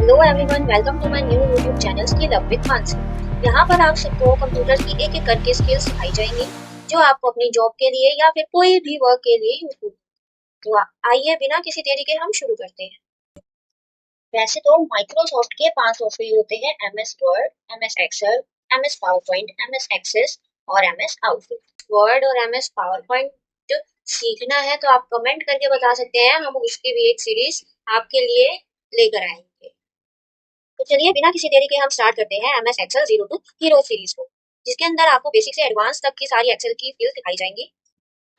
Hello everyone, welcome to my new YouTube channel skill up with Mansi. यहाँ पर आप सबको कंप्यूटर की एक एक करके स्किल्स सिखाई जाएंगी जो आपको अपनी जॉब के लिए या फिर कोई भी वर्क के लिए यूजफुल। तो आइए बिना किसी देरी के हम शुरू करते हैं। वैसे तो माइक्रोसॉफ्ट के 5 सॉफ्टवेयर होते हैं: MS Word, MS Excel, MS PowerPoint, MS Access और एमएस आउटलुक। वर्ड और एमएस पावर पॉइंट सीखना है तो आप कमेंट करके बता सकते हैं, हम उसकी भी एक सीरीज आपके लिए लेकर आएंगे। तो चलिए बिना किसी देरी के हम स्टार्ट करते हैं एमएस एक्सेल 02 हीरो सीरीज को, जिसके अंदर आपको बेसिक से एडवांस तक की सारी एक्सेल की फील्ड दिखाई जाएंगी।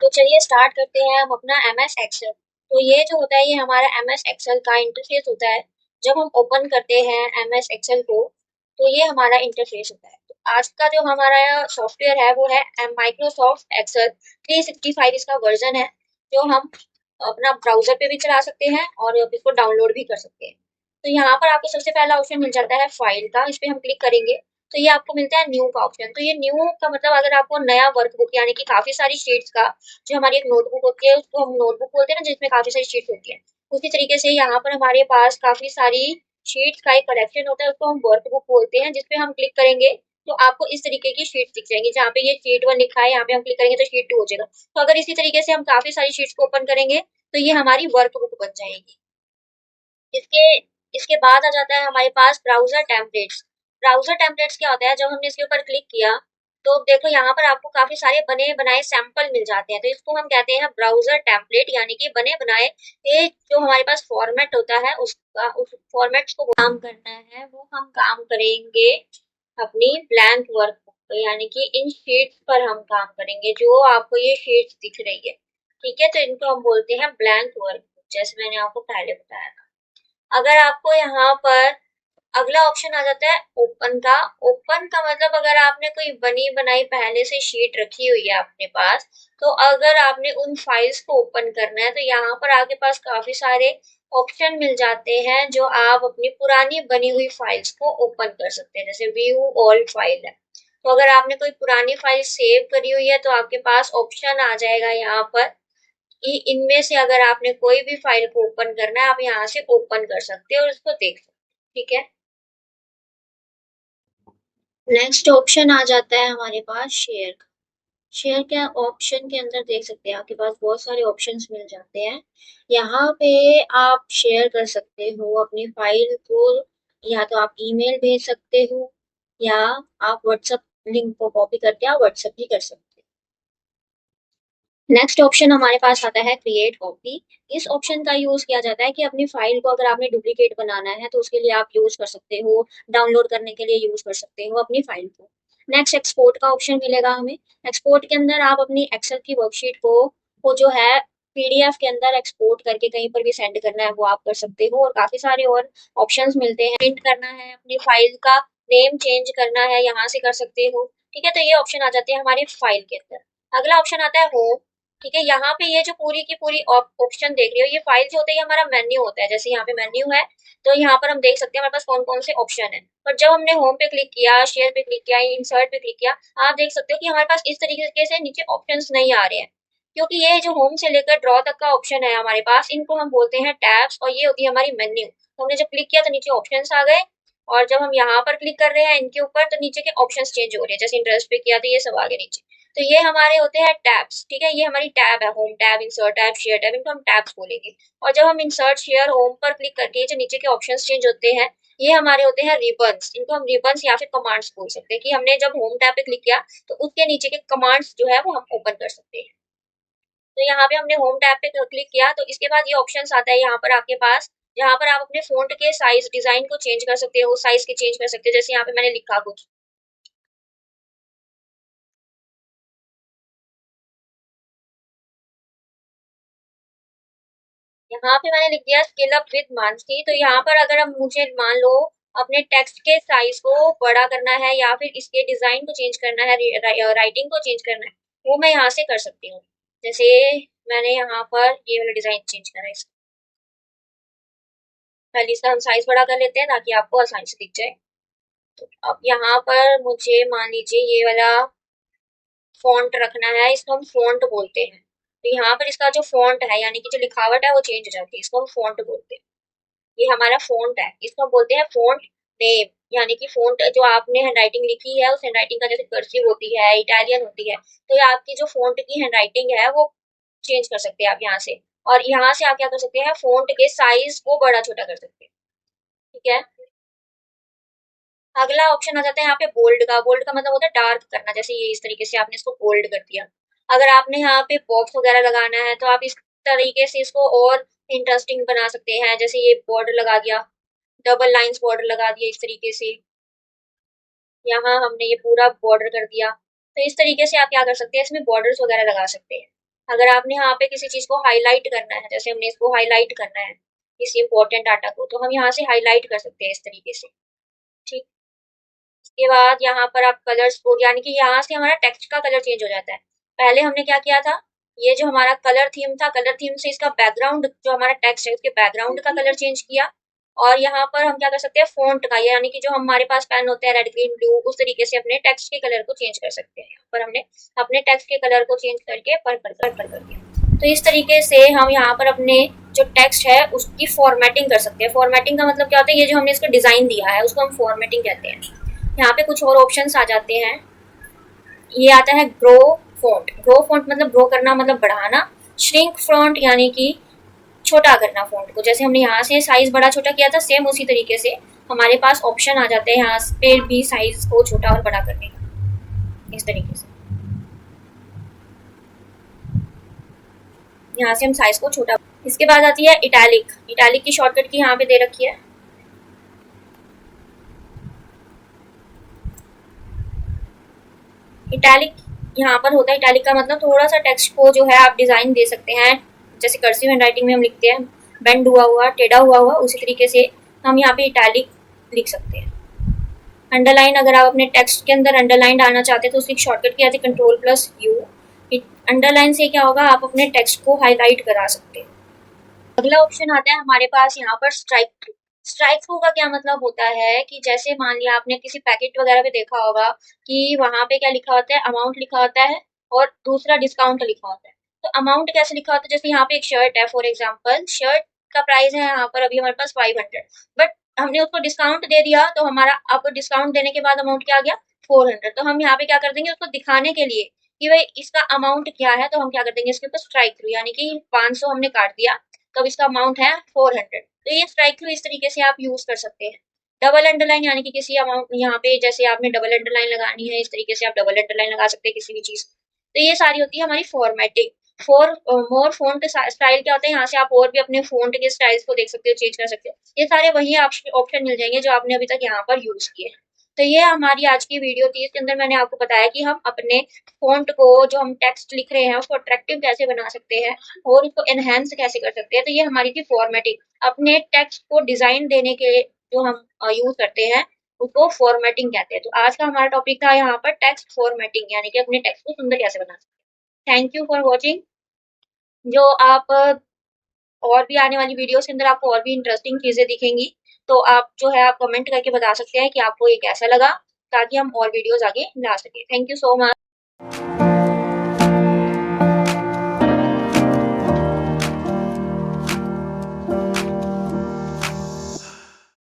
तो चलिए स्टार्ट करते हैं हम अपना एमएस एक्सेल। तो ये जो होता है ये हमारा एमएस एक्सेल का इंटरफेस होता है। जब हम ओपन करते हैं एमएस एक्सेल को तो ये हमारा इंटरफेस होता है। तो आज का जो हमारा सॉफ्टवेयर है वो है माइक्रोसॉफ्ट एक्सेल 365, इसका वर्जन है जो हम अपना ब्राउजर पे भी चला सकते हैं और इसको डाउनलोड भी कर सकते हैं। तो यहाँ पर आपको सबसे पहला ऑप्शन मिल जाता है फाइल का, इस पे हम क्लिक करेंगे तो ये आपको मिलता है न्यू का ऑप्शन। तो ये न्यू का मतलब अगर आपको नया वर्कबुक यानी कि काफी सारी शीट्स का, जो हमारी एक नोटबुक होती है उसको हम नोटबुक बोलते हैं ना, जिसमें काफी सारी शीट्स होती है, उसी तरीके से यहाँ पर हमारे पास काफी सारी शीट्स का एक कलेक्शन होता है, उसको हम वर्कबुक बोलते हैं। जिसपे हम क्लिक करेंगे तो आपको इस तरीके की शीट्स दिख जाएंगी। जहाँ पे ये शीट 1 लिखा है यहाँ पे हम क्लिक करेंगे तो शीट 2 हो जाएगा। तो अगर इसी तरीके से हम काफी सारी शीट्स को ओपन करेंगे तो ये हमारी वर्कबुक बन जाएगी। इसके इसके बाद आ जाता है हमारे पास ब्राउजर टेम्पलेट्स। ब्राउजर टेम्पलेट्स क्या होता है, जब हमने इसके ऊपर क्लिक किया तो देखो यहाँ पर आपको काफी सारे बने बनाए सैंपल मिल जाते हैं। तो इसको हम कहते हैं ब्राउजर टेम्पलेट, यानी कि बने बनाए ये जो हमारे पास फॉर्मेट होता है उसका, उस फॉर्मेट को काम करना है वो हम काम करेंगे अपनी ब्लैंक वर्क पे, यानी कि इन शीट्स पर हम काम करेंगे। जो आपको ये शीट्स दिख रही है, ठीक है, तो इनको हम बोलते हैं ब्लैंक वर्क, जैसे मैंने आपको पहले बताया था। अगर आपको यहाँ पर अगला ऑप्शन आ जाता है ओपन का। ओपन का मतलब अगर आपने कोई बनी बनाई पहले से शीट रखी हुई है अपने पास, तो अगर आपने उन फाइल्स को ओपन करना है तो यहाँ पर आपके पास काफी सारे ऑप्शन मिल जाते हैं जो आप अपनी पुरानी बनी हुई फाइल्स को ओपन कर सकते हैं। जैसे व्यू ऑल फाइल है, तो अगर आपने कोई पुरानी फाइल सेव करी हुई है तो आपके पास ऑप्शन आ जाएगा यहाँ पर कि इनमें से अगर आपने कोई भी फाइल को ओपन करना है आप यहाँ से ओपन कर सकते हो और उसको देख सकते हो, ठीक है। नेक्स्ट ऑप्शन आ जाता है हमारे पास शेयर का। शेयर के ऑप्शन के अंदर देख सकते हैं आपके पास बहुत सारे ऑप्शंस मिल जाते हैं। यहाँ पे आप शेयर कर सकते हो अपनी फाइल को, या तो आप ईमेल भेज सकते हो या आप व्हाट्सएप लिंक को कॉपी करके आप व्हाट्सएप भी कर सकते हो। नेक्स्ट ऑप्शन हमारे पास आता है क्रिएट कॉपी। इस ऑप्शन का यूज किया जाता है कि अपनी फाइल को अगर आपने डुप्लीकेट बनाना है तो उसके लिए आप यूज कर सकते हो, डाउनलोड करने के लिए यूज कर सकते हो अपनी फाइल को। नेक्स्ट एक्सपोर्ट का ऑप्शन मिलेगा हमें। एक्सपोर्ट के अंदर आप अपनी एक्सेल की वर्कशीट को जो है पीडीएफ के अंदर एक्सपोर्ट करके कहीं पर भी सेंड करना है वो आप कर सकते हो। और काफी सारे और ऑप्शंस मिलते हैं। प्रिंट करना है अपनी फाइल का, नेम चेंज करना है, यहाँ से कर सकते हो, ठीक है। तो ये ऑप्शन आ जाते हैं हमारी फाइल के अंदर। अगला ऑप्शन आता है होम, ठीक है। यहाँ पे ये जो पूरी की पूरी ऑप्शन देख रही हो, ये फाइल जो होता है ये हमारा मेन्यू होता है। जैसे यहाँ पे मेन्यू है तो यहाँ पर हम देख सकते हैं हमारे पास कौन कौन से ऑप्शन है। पर जब हमने होम पे क्लिक किया, शेयर पे क्लिक किया, इंसर्ट पे क्लिक किया, आप देख सकते हो कि हमारे पास इस तरीके से नीचे ऑप्शंस नहीं आ रहे हैं, क्योंकि ये जो होम से लेकर ड्रॉ तक का ऑप्शन है हमारे पास, इनको हम बोलते हैं टैब्स और ये होती है हमारी मेन्यू। तो हमने जब क्लिक किया तो नीचे ऑप्शंस आ गए, और जब हम यहाँ पर क्लिक कर रहे हैं इनके ऊपर तो नीचे के ऑप्शंस चेंज हो रहे हैं। जैसे इंटरेस्ट पे किया तो ये सब आगे नीचे। तो ये हमारे होते हैं टैब्स, ठीक है। ये हमारी टैब है, home tab, insert tab, share tab, इनको हम टैब्स बोलेंगे। और जब हम इंसर्ट शेयर होम पर क्लिक करके जो नीचे के ऑप्शंस चेंज होते हैं, ये हमारे होते हैं रिबन्स। इनको हम रिबन्स या फिर कमांड्स बोल सकते हैं कि हमने जब होम टैब पे क्लिक किया तो उसके नीचे के कमांड्स जो है वो हम ओपन कर सकते हैं। तो यहाँ पे हमने होम टैब पे क्लिक किया तो इसके बाद ये ऑप्शंस आता है यहाँ पर आपके पास, जहाँ पर आप अपने फोन के साइज डिजाइन को चेंज कर सकते हो, साइज के चेंज कर सकते हो। जैसे यहाँ पे मैंने लिखा कुछ, यहाँ पे मैंने लिख दिया स्किल अप विद मानसी। तो यहाँ पर अगर हम, मुझे मान लो अपने टेक्स्ट के साइज को बड़ा करना है या फिर इसके डिजाइन को चेंज करना है, राइटिंग को चेंज करना है, वो मैं यहाँ से कर सकती हूँ। जैसे मैंने यहाँ पर ये वाला डिजाइन चेंज करा है इसका, पहले इसका हम साइज बड़ा कर लेते हैं ताकि आपको आसानी से दिख जाए। तो अब यहाँ पर मुझे मान लीजिए ये वाला फॉन्ट रखना है, इसको हम फॉन्ट बोलते हैं। तो यहाँ पर इसका जो फॉन्ट है यानी कि जो लिखावट है वो चेंज हो जाती है, इसको हम फॉन्ट बोलते हैं। ये हमारा फ़ॉन्ट है, इसको हम बोलते हैं फ़ॉन्ट नेम, यानी कि फ़ॉन्ट जो आपने हैंडराइटिंग लिखी है, उस हैंडराइटिंग का जैसे कर्सिव होती है, इटालियन होती है, तो ये आपकी जो फ़ॉन्ट की हैंडराइटिंग है वो चेंज कर सकते हैं आप यहाँ से। और यहाँ से आप क्या कर सकते हैं, फ़ॉन्ट के साइज़ को बड़ा-छोटा कर सकते हैं, ठीक है? अगला ऑप्शन आ जाता है यहाँ पे बोल्ड का। बोल्ड का मतलब होता है डार्क करना, जैसे ये इस तरीके से आपने इसको बोल्ड कर दिया। अगर आपने यहाँ पे बॉक्स वगैरह लगाना है तो आप इस तरीके से इसको और इंटरेस्टिंग बना सकते हैं, जैसे ये बॉर्डर लगा दिया, डबल लाइंस बॉर्डर लगा दिया इस तरीके से, यहाँ हमने ये पूरा बॉर्डर कर दिया। तो इस तरीके से आप क्या कर सकते हैं, इसमें बॉर्डर्स वगैरह लगा सकते हैं। अगर आपने यहाँ पे किसी चीज को हाईलाइट करना है, जैसे हमने इसको हाईलाइट करना है किसी इंपॉर्टेंट डाटा को, तो हम यहाँ से हाईलाइट कर सकते हैं इस तरीके से, ठीक। इसके बाद यहाँ पर आप कलर्स को, यानी कि यहाँ से हमारा टेक्स्ट का कलर चेंज हो जाता है। पहले हमने क्या किया था, ये जो हमारा कलर थीम था, कलर थीम से इसका बैकग्राउंड जो हमारा टेक्स्ट है उसके बैकग्राउंड का कलर चेंज किया। और यहाँ पर हम क्या कर सकते हैं, फॉन्ट का, यानी कि जो हमारे पास पेन होते हैं रेड ग्रीन ब्लू, उस तरीके से अपने टेक्स्ट के कलर को चेंज कर सकते हैं। यहाँ पर हमने अपने टेक्स्ट के कलर को चेंज करके पर्पल कर दिया। तो इस तरीके से हम यहाँ पर अपने जो टेक्स्ट है उसकी फॉर्मेटिंग कर सकते हैं। फॉर्मेटिंग का मतलब क्या होता है, ये जो हमने इसको डिजाइन दिया है उसको हम फॉर्मेटिंग कहते हैं। यहाँ पे कुछ और ऑप्शंस आ जाते हैं। ये आता है ग्रो फॉन्ट। ग्रो फॉन्ट मतलब ग्रो करना, मतलब बढ़ाना। श्रिंक फॉन्ट यानी कि छोटा करना फॉन्ट को, जैसे हमने यहाँ से साइज बड़ा छोटा किया था, सेम उसी तरीके से हमारे पास ऑप्शन आ जाते हैं यहाँ पे भी साइज को छोटा और बड़ा करने का, इस तरीके से यहाँ से हम साइज को छोटा। इसके बाद आती है इटैलिक। इटैलिक की शॉर्टकट की यहाँ पे दे रखी है। इटैलिक यहाँ पर होता है, इटैलिक का मतलब थोड़ा सा टेक्स्ट को जो है आप डिजाइन दे सकते हैं, जैसे कर्सिव हैंडराइटिंग में हम लिखते हैं बेंड हुआ हुआ, टेढ़ा हुआ हुआ, उसी तरीके से हम यहाँ पे इटैलिक लिख सकते हैं। अंडरलाइन, अगर आप अपने टेक्स्ट के अंदर अंडरलाइन डालना चाहते हैं तो उसकी शॉर्टकट की आती है Ctrl+U। अंडरलाइन से क्या होगा, आप अपने टेक्स्ट को हाईलाइट करा सकते हैं। अगला ऑप्शन आता है हमारे पास यहाँ पर स्ट्राइक थ्रू। स्ट्राइक थ्रू का क्या मतलब होता है कि जैसे मान लिया आपने किसी पैकेट वगैरह पे देखा होगा कि वहां पे क्या लिखा होता है, अमाउंट लिखा होता है और दूसरा डिस्काउंट लिखा होता है। तो अमाउंट कैसे लिखा होता है, जैसे यहाँ पे एक शर्ट है, फॉर एग्जाम्पल शर्ट का प्राइस है यहाँ पर अभी हमारे पास 500, बट हमने उसको डिस्काउंट दे दिया, तो हमारा अब डिस्काउंट देने के बाद अमाउंट क्या आ गया, 400। तो हम यहाँ पे क्या कर देंगे, उसको दिखाने के लिए कि भाई इसका अमाउंट क्या है, तो हम क्या कर देंगे, इसके ऊपर स्ट्राइक थ्रू, यानी कि 500 हमने काट दिया, तो अब इसका अमाउंट है 400। तो ये स्ट्राइक थ्रू इस तरीके से आप यूज कर सकते हैं। डबल अंडरलाइन, यानी कि किसी अमाउंट, यहाँ पे जैसे आपने डबल अंडरलाइन लगानी है, इस तरीके से आप डबल अंडरलाइन लगा सकते हैं किसी भी चीज। तो ये सारी होती है हमारी formatting. For more font style क्या होता है, यहाँ से आप और भी अपने फॉन्ट के स्टाइल्स को देख सकते हो, चेंज कर सकते हो। ये सारे वही ऑप्शन मिल जाएंगे जो आपने अभी तक यहाँ पर यूज किए। तो ये हमारी आज की वीडियो थी, इसके अंदर मैंने आपको बताया कि हम अपने फॉन्ट को, जो हम टेक्स्ट लिख रहे हैं, उसको अट्रैक्टिव कैसे बना सकते हैं और उसको एनहेंस कैसे कर सकते हैं। तो ये हमारी थी फॉर्मेटिंग। अपने टेक्स्ट को डिजाइन देने के जो हम यूज करते हैं उसको फॉर्मेटिंग कहते हैं। तो आज का हमारा टॉपिक था यहाँ पर टेक्स्ट फॉर्मेटिंग, यानी कि अपने टेक्स्ट को सुंदर कैसे बना सकते हैं। Thank you for watching. जो आप और भी आने वाली वीडियोस के अंदर आपको और भी इंटरेस्टिंग चीजें दिखेंगी, तो आप जो है आप कमेंट करके बता सकते हैं कि आपको ये कैसा लगा, ताकि हम और वीडियोस आगे ला सके। Thank you so much.